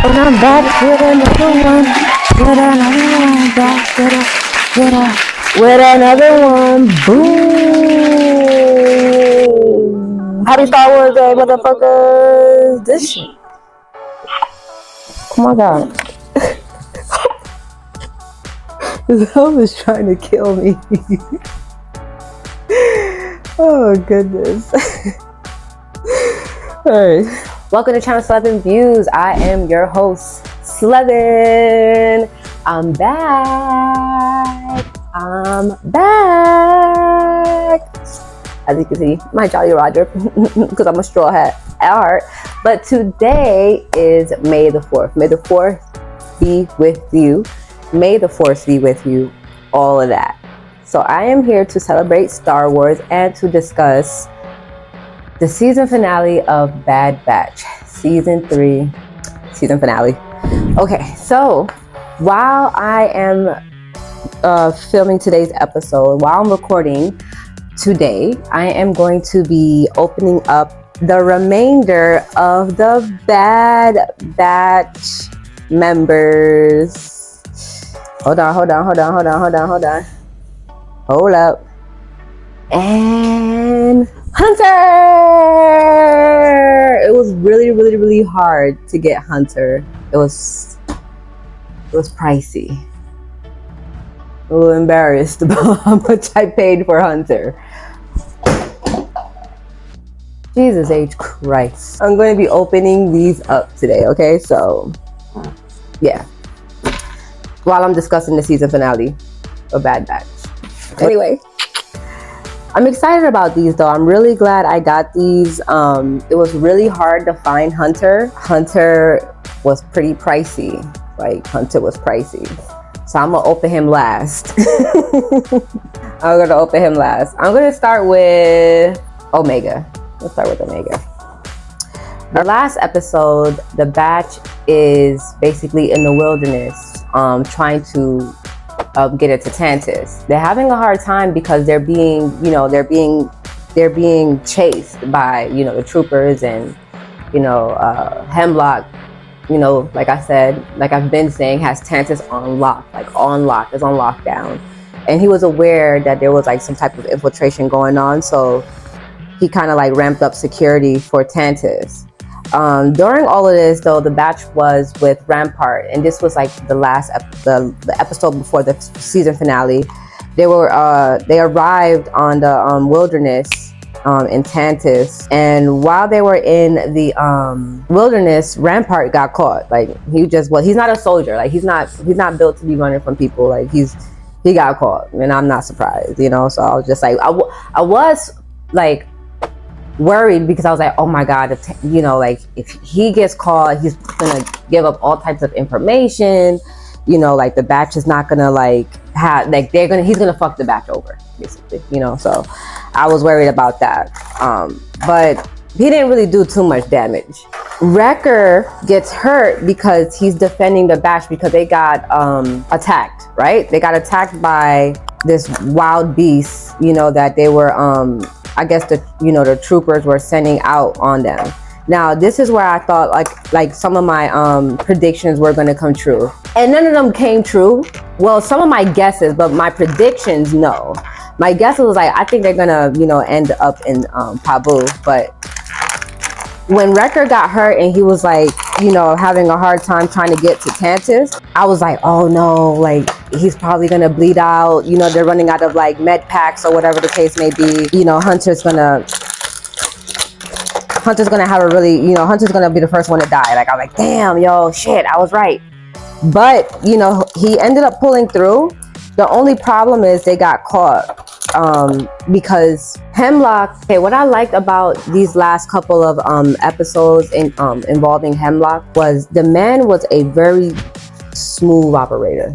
And I'm back with another one. With another one. Back with another one. Boom. Happy Star Wars Day, motherfuckers. This shit. Oh my god. This hell is trying to kill me. Oh goodness. Alright. Welcome to Channel Slevin Views. I am your host, Slevin. I'm back. As you can see, my Jolly Roger, because I'm a straw hat at heart. But today is May the 4th. May the 4th be with you. May the Force be with you. All of that. So I am here to celebrate Star Wars and to discuss the season finale of Bad Batch. Season 3, season finale. Okay, so while I am filming today's episode, while I'm recording today, I am going to be opening up the remainder of the Bad Batch members. Hold on. Hold up. And Hunter! It was really hard to get Hunter. It was pricey. A little embarrassed about how much I paid for Hunter. Jesus H. Christ. I'm going to be opening these up today, okay? So, yeah. While I'm discussing the season finale of Bad Batch. Anyway, I'm excited about these though. I'm really glad I got these. It was really hard to find Hunter. Hunter was pretty pricey. Hunter was pricey. So I'm gonna open him last. I'm gonna start with Omega. Let's start with Omega. The last episode, the Batch is basically in the wilderness, trying to get it to Tantis. They're having a hard time because they're being chased by, the troopers and, Hemlock, like I said, like I've been saying, has Tantis on lock, is on lockdown. And he was aware that there was some type of infiltration going on. So he kind of ramped up security for Tantis. During all of this, though, the Batch was with Rampart, and this was the last the episode before the season finale. They arrived on the wilderness in Tantis, and while they were in the wilderness, Rampart got caught. He's not a soldier. He's not built to be running from people. he got caught, and I'm not surprised. So I was just I was worried because I was oh my god, if he gets caught, he's gonna give up all types of information. The Batch is not gonna he's gonna fuck the Batch over, basically. So I was worried about that. But he didn't really do too much damage. Wrecker gets hurt because he's defending the Batch because they got attacked, right? They got attacked by this wild beast, that they were I guess the troopers were sending out on them. Now this is where I thought like some of my predictions were going to come true, and none of them came true. Well, some of my guesses, but my predictions, no. My guesses was I think they're gonna end up in Pabu. But when Wrecker got hurt and he was having a hard time trying to get to Tantis, I was oh no, he's probably gonna bleed out. They're running out of med packs or whatever the case may be. Hunter's gonna have a really, Hunter's gonna be the first one to die. I was damn, yo, shit, I was right. But he ended up pulling through. The only problem is they got caught because Hemlock. Okay, what I liked about these last couple of episodes involving Hemlock was the man was a very smooth operator.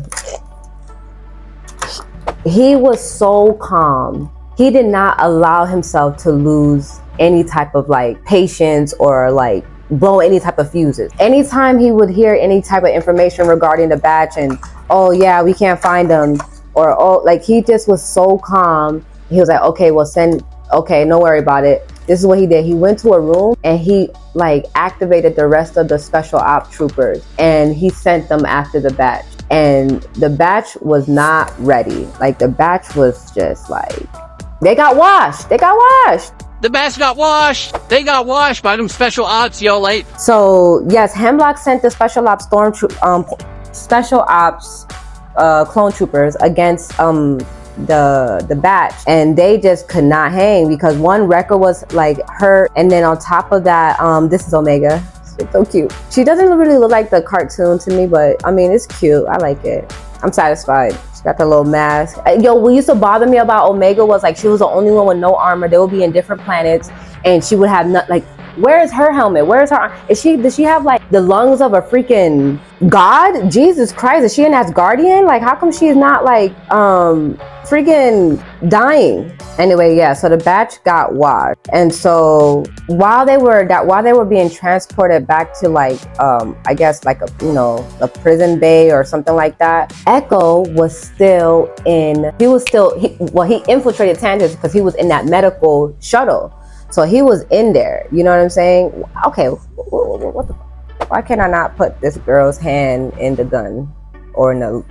He was so calm. He did not allow himself to lose any type of patience or blow any type of fuses. Anytime he would hear any type of information regarding the Batch and, oh yeah, we can't find them, or he just was so calm. He was okay, well okay, don't worry about it. This is what he did. He went to a room and he like activated the rest of the special op troopers and he sent them after the batch. And the batch was not ready. Like the batch was just like, they got washed. They got washed. The batch got washed. They got washed by them special ops, yo, like. So yes, Hemlock sent the special ops special ops clone troopers against the batch, and they just could not hang because one Rekka was like hurt, and then on top of that, this is Omega. She's so cute. She doesn't really look like the cartoon to me, but I mean it's cute. I like it. I'm satisfied. She got the little mask. Yo, what used to bother me about Omega was like she was the only one with no armor. They would be in different planets, and she would have not like. Where is her helmet? Where is her? Does she have like the lungs of a freaking god? Jesus Christ, is she an Asgardian? Like, how come she's not like freaking dying? Anyway, yeah. So the batch got washed, and so while they were being transported back to like I guess like a prison bay or something like that, Echo was still in. He infiltrated Tantus because he was in that medical shuttle. So he was in there, you know what I'm saying? Okay, what the fuck? Why can I not put this girl's hand in the gun or in the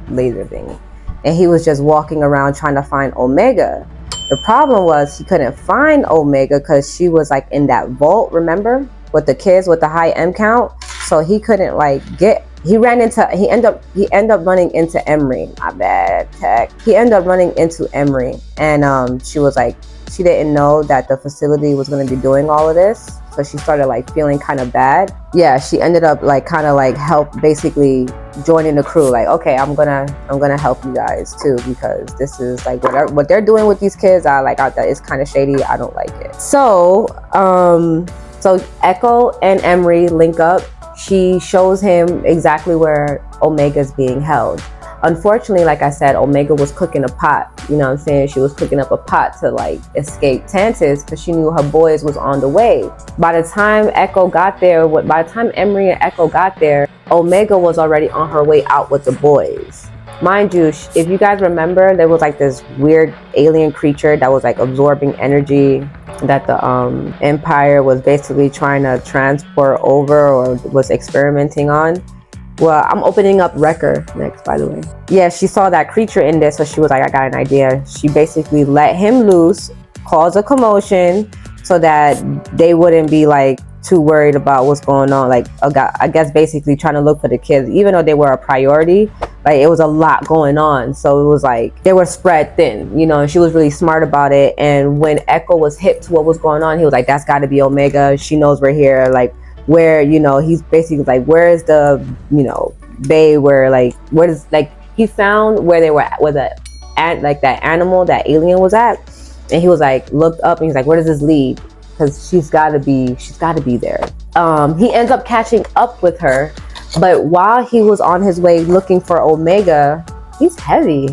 laser thing? And he was just walking around trying to find Omega. The problem was he couldn't find Omega because she was like in that vault, remember? With the kids with the high M count. So he couldn't like he ended up running into Emery. My bad, Tech. He ended up running into Emery, and she was like, she didn't know that the facility was going to be doing all of this, so she started like feeling kind of bad. Yeah, she ended up like kind of like basically joining the crew. Like, okay, I'm gonna help you guys too, because this is like what they're doing with these kids. It's kind of shady. I don't like it. So Echo and Emery link up. She shows him exactly where Omega's being held. Unfortunately, like I said, Omega was cooking a pot. You know what I'm saying? She was cooking up a pot to like escape Tantus because she knew her boys was on the way. By the time Emery and Echo got there, Omega was already on her way out with the boys. Mind you, if you guys remember, there was like this weird alien creature that was like absorbing energy that the Empire was basically trying to transport over or was experimenting on. Well, I'm opening up Wrecker next, by the way. Yeah, she saw that creature in there, so she was like, I got an idea. She basically let him loose, cause a commotion, so that they wouldn't be like too worried about what's going on. Like, I guess basically trying to look for the kids, even though they were a priority. Like, it was a lot going on, so it was like they were spread thin, you know. And she was really smart about it. And when Echo was hip to what was going on, he was like, "That's got to be Omega. She knows we're here." Like, where, you know, he's basically like, where is the, you know, bay where like, where does, like, he found where they were at, where like that animal, that alien was at, and he was like, looked up and he's like, where does this lead? Because she's got to be there. He ends up catching up with her, but while he was on his way looking for Omega, he's heavy.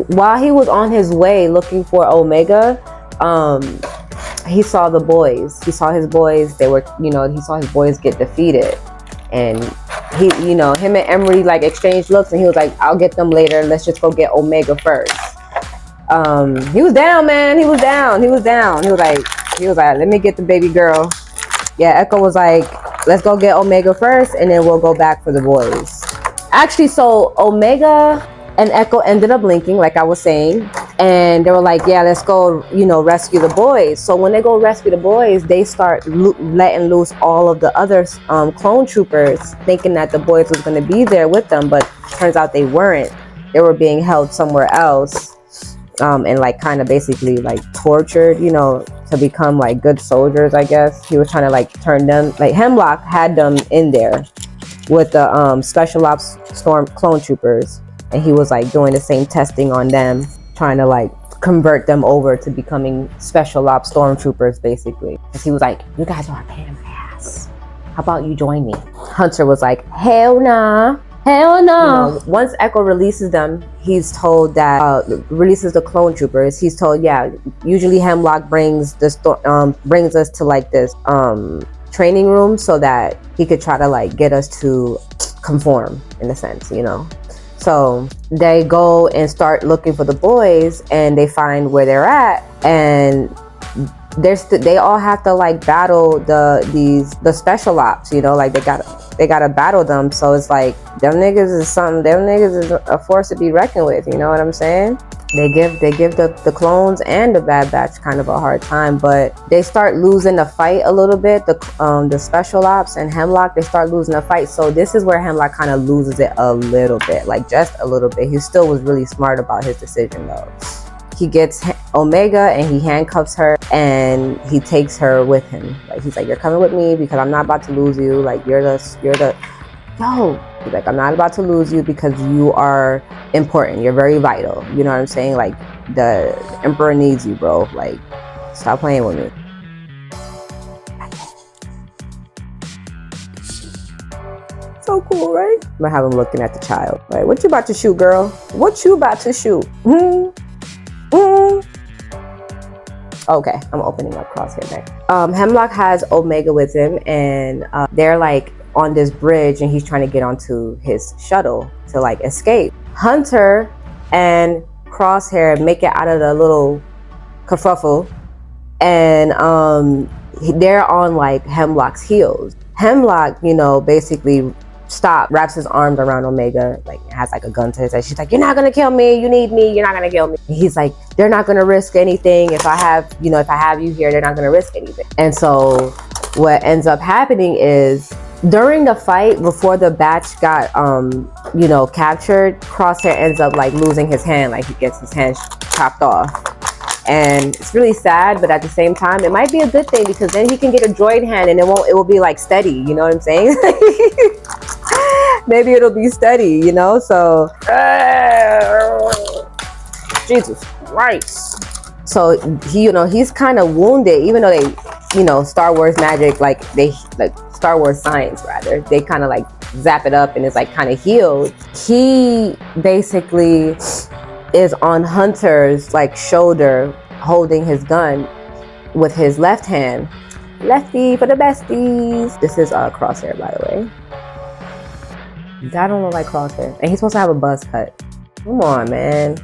While he was on his way looking for Omega, he saw the boys. He saw his boys. They were, you know, he saw his boys get defeated. And he, you know, him and Emery like exchanged looks and he was like, I'll get them later. Let's just go get Omega first. He was down, man. He was down. He was like, let me get the baby girl. Yeah, Echo was like, let's go get Omega first and then we'll go back for the boys. Actually, so Omega and Echo ended up linking, like I was saying, and they were like, yeah, let's go, you know, rescue the boys. So when they go rescue the boys, they start letting loose all of the other clone troopers, thinking that the boys was going to be there with them, but turns out they weren't. They were being held somewhere else, and like kind of basically like tortured, you know, to become like good soldiers, I guess. He was trying to like turn them, like Hemlock had them in there with the special ops storm clone troopers. And he was like doing the same testing on them, trying to like convert them over to becoming special ops stormtroopers, basically. Because he was like, you guys are a pain in the ass. How about you join me? Hunter was like, hell nah. Hell no. You know, once Echo releases them, he's told that, releases the clone troopers, he's told, yeah, usually Hemlock brings us to like this training room so that he could try to like get us to conform in a sense, you know. So they go and start looking for the boys and they find where they're at, and they all have to like battle the special ops, you know, like they gotta battle them. So it's like them niggas is a force to be reckoned with, you know what I'm saying? They give the clones and the Bad Batch kind of a hard time, but they start losing the fight a little bit. The special ops and Hemlock, they start losing the fight. So this is where Hemlock kind of loses it a little bit, like just a little bit. He still was really smart about his decision though. He gets Omega and he handcuffs her and he takes her with him. Like he's like, you're coming with me because I'm not about to lose you. Like you're the he's like, I'm not about to lose you because you are important. You're very vital. You know what I'm saying? Like the Emperor needs you, bro. Like stop playing with me. So cool, right? I'm gonna have him looking at the child. Like, what you about to shoot, girl? What you about to shoot? Okay, I'm opening up Crosshair next. Hemlock has Omega with him, and they're like on this bridge, and he's trying to get onto his shuttle to like escape. Hunter and Crosshair make it out of the little kerfuffle, and they're on like Hemlock's heels. Hemlock, you know, basically wraps his arms around Omega, like has like a gun to his head. She's like, you're not gonna kill me, you need me, you're not gonna kill me. And he's like, they're not gonna risk anything. If I have you here, they're not gonna risk anything. And so what ends up happening is during the fight, before the batch got captured, Crosshair ends up like losing his hand, like he gets his hand chopped off. And it's really sad, but at the same time, it might be a good thing because then he can get a droid hand and it will be like steady, you know what I'm saying? Maybe it'll be steady, you know? So, Jesus Christ. So he's kind of wounded, even though they, Star Wars magic, like Star Wars science rather, they kind of like zap it up and it's like kind of healed. He basically is on Hunter's like shoulder holding his gun with his left hand. Lefty for the besties. This is Crosshair, by the way. That don't look like Crosshair. And he's supposed to have a buzz cut. Come on, man.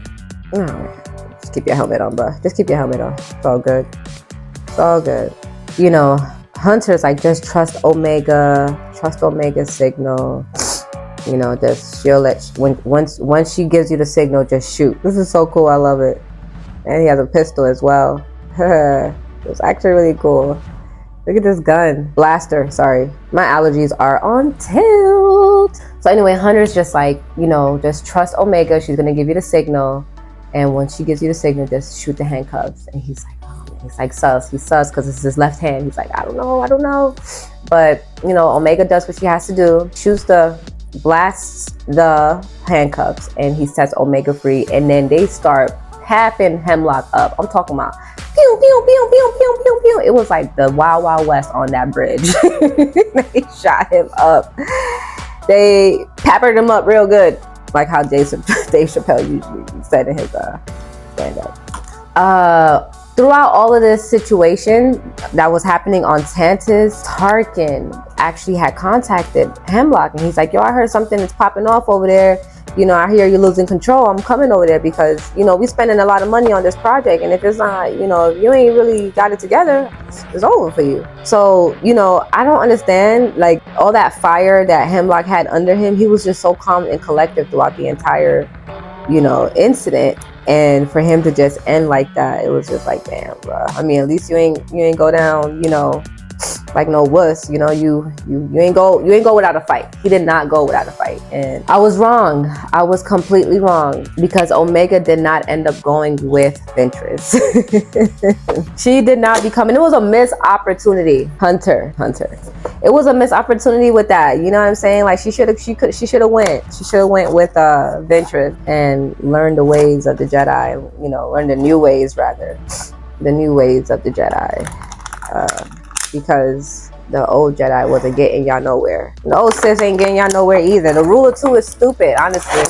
No, just keep your helmet on, bro. Just keep your helmet on. It's all good. It's all good. Hunter's like, just trust Omega. Trust Omega's signal. Just she'll once she gives you the signal, just shoot. This is so cool. I love it. And he has a pistol as well. It's actually really cool. Look at this gun. Blaster, sorry. My allergies are on tilt. So anyway, Hunter's just like, just trust Omega. She's gonna give you the signal. And once she gives you the signal, just shoot the handcuffs. And he's like, he's like sus. He's sus because it's his left hand. He's like, I don't know. But, Omega does what she has to do. Blasts the handcuffs and he sets Omega free, and then they start tapping Hemlock up. I'm talking about pew pew pew pew pew pew pew. It was like the Wild Wild West on that bridge. They shot him up. They peppered him up real good, like how Dave Chappelle usually said in his stand-up. Throughout all of this situation that was happening on Tantus, Tarkin actually had contacted Hemlock, and he's like, yo, I heard something that's popping off over there. I hear you're losing control. I'm coming over there because, we spending a lot of money on this project. And if it's not, if you ain't really got it together, it's over for you. So, I don't understand, like, all that fire that Hemlock had under him. He was just so calm and collective throughout the entire, incident. And for him to just end like that, it was just like, damn, bro. I mean, at least you ain't go down, like no wuss. You ain't go without a fight. He did not go without a fight, and I was wrong. I was completely wrong because Omega did not end up going with Ventress. She did not become, and it was a missed opportunity. Hunter. It was a missed opportunity with that. You know what I'm saying? Like she should have went. She should have went with Ventress and learned the ways of the Jedi. Learned the new ways rather, the new ways of the Jedi. Because the old Jedi wasn't getting y'all nowhere. The old Sith ain't getting y'all nowhere either. The rule of two is stupid, honestly.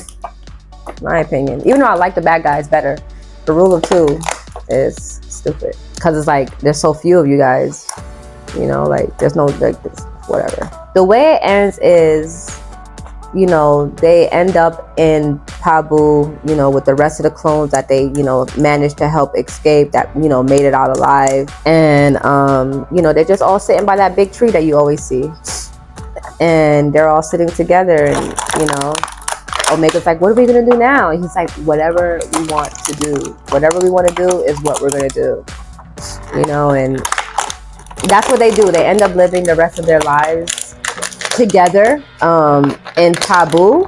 My opinion. Even though I like the bad guys better, the rule of two is stupid. Because it's like, there's so few of you guys. Like, there's no, like, this, whatever. The way it ends is you know, they end up in Pabu, you know, with the rest of the clones that they, you know, managed to help escape, that, you know, made it out alive. And, you know, they're just all sitting by that big tree that you always see. And they're all sitting together, and, you know, Omega's like, what are we going to do now? And he's like, whatever we want to do. Whatever we want to do is what we're going to do. You know, and that's what they do. They end up living the rest of their lives together in Pabu.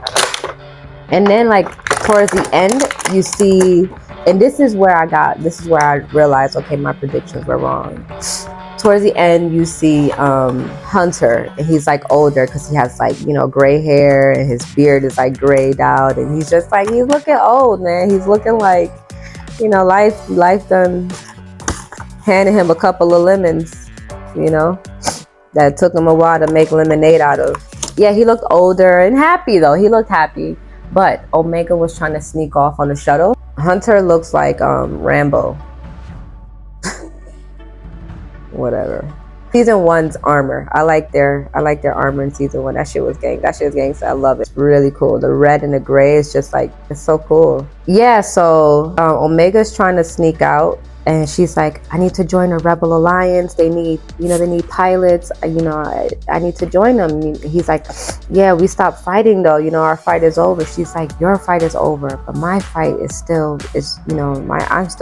And then, like, towards the end, you see, and this is where I realized, okay, my predictions were wrong. Towards the end, you see Hunter, and he's like older because he has, like, you know, gray hair, and his beard is like grayed out, and he's just like, he's looking old, man. He's looking like, you know, life done handed him a couple of lemons, you know, that took him a while to make lemonade out of. Yeah, he looked older and happy, though. He looked happy. But Omega was trying to sneak off on the shuttle. Hunter looks like Rambo. Whatever. Season 1's armor. I like their armor in season 1. That shit was gangsta. I love it. It's really cool. The red and the gray is just like, it's so cool. Yeah, so Omega's trying to sneak out. And she's like, I need to join a rebel alliance. They need pilots. You know, I need to join them. He's like, yeah, we stopped fighting though. You know, our fight is over. She's like, your fight is over, but my fight I'm still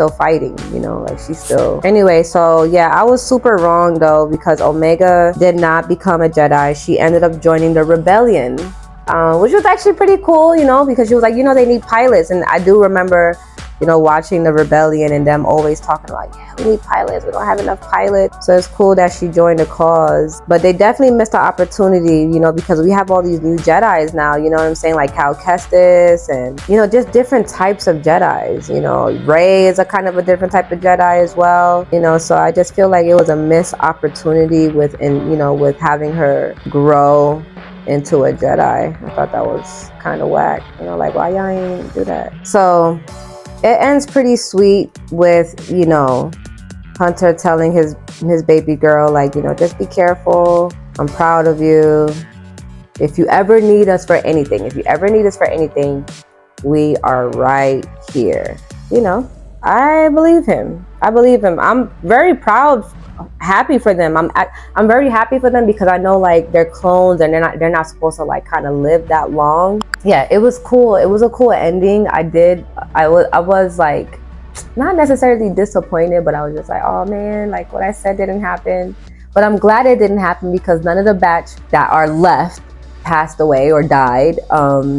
fighting. You know, like she's still. Anyway, so yeah, I was super wrong though, because Omega did not become a Jedi. She ended up joining the rebellion, which was actually pretty cool. You know, because she was like, you know, they need pilots, and I do remember, you know, watching the rebellion and them always talking like, yeah, we need pilots. We don't have enough pilots. So it's cool that she joined the cause. But they definitely missed the opportunity, you know, because we have all these new Jedis now, you know what I'm saying? Like Cal Kestis and, you know, just different types of Jedis. You know, Rey is a kind of a different type of Jedi as well. You know, so I just feel like it was a missed opportunity with having her grow into a Jedi. I thought that was kind of whack. You know, like, why y'all ain't do that? So it ends pretty sweet with, you know, Hunter telling his baby girl, like, you know, just be careful. I'm proud of you. If you ever need us for anything, we are right here. You know, I believe him. I'm very proud, happy for them. I'm very happy for them because I know, like, they're clones and they're not supposed to, like, kind of live that long. Yeah, it was cool. It was a cool ending. I was like, not necessarily disappointed, but I was just like, oh man, like what I said didn't happen. But I'm glad it didn't happen because none of the batch that are left passed away or died.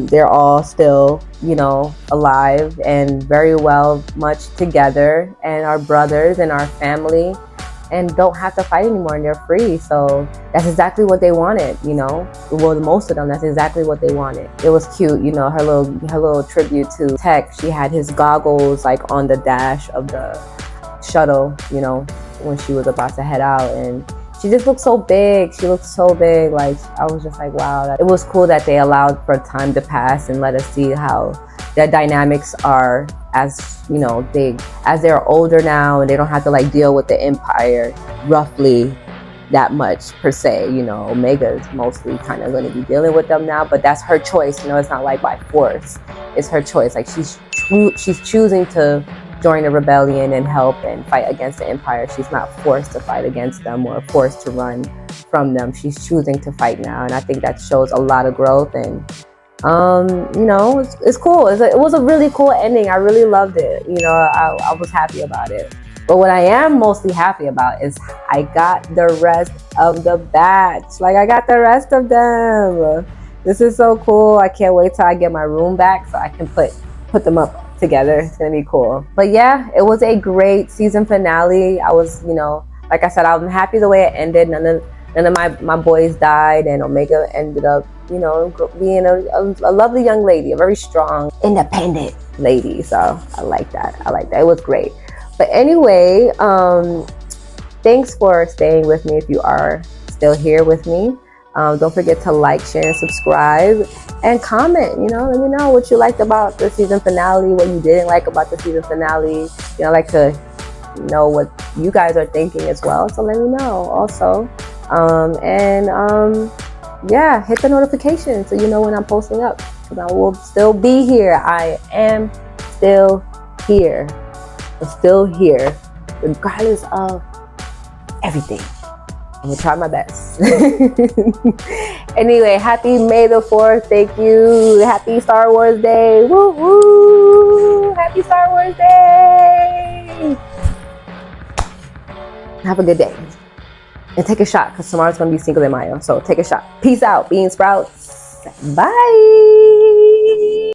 They're all still, you know, alive and very well much together, and our brothers and our family, and don't have to fight anymore, and they're free. So that's exactly what they wanted, you know. Well, most of them, that's exactly what they wanted. It was cute, you know, her little tribute to Tech. She had his goggles like on the dash of the shuttle, you know, when she was about to head out, and she just looked so big. Like, I was just like, wow. It was cool that they allowed for time to pass and let us see how their dynamics are, as, you know, as they're older now and they don't have to like deal with the Empire roughly that much per se. You know, Omega is mostly kind of going to be dealing with them now, but that's her choice. You know, it's not like by force. It's her choice. Like she's choosing to join the rebellion and help and fight against the Empire. She's not forced to fight against them or forced to run from them. She's choosing to fight now, and I think that shows a lot of growth. And you know, it's cool. It was a really cool ending. I really loved it. You know, I was happy about it. But what I am mostly happy about is I got the rest of the batch. Like, I got the rest of them. This is so cool. I can't wait till I get my room back so I can put them up together. It's gonna be cool. But yeah, it was a great season finale. I was, you know, like I said, I'm happy the way it ended. None of my boys died, and Omega ended up, you know, being a lovely young lady, a very strong, independent lady. So I like that. It was great. But anyway, thanks for staying with me if you are still here with me. Don't forget to like, share, and subscribe, and comment. You know, let me know what you liked about the season finale, what you didn't like about the season finale. You know, I like to know what you guys are thinking as well. So let me know also. yeah, hit the notification so you know when I'm posting up. Because I will still be here. I am still here. I'm still here, regardless of everything. I'm gonna try my best. Anyway, happy May the 4th. Thank you. Happy Star Wars Day. Woo woo. Happy Star Wars Day. Have a good day. And take a shot because tomorrow's gonna be Cinco de Mayo. So take a shot. Peace out, Bean Sprouts. Bye.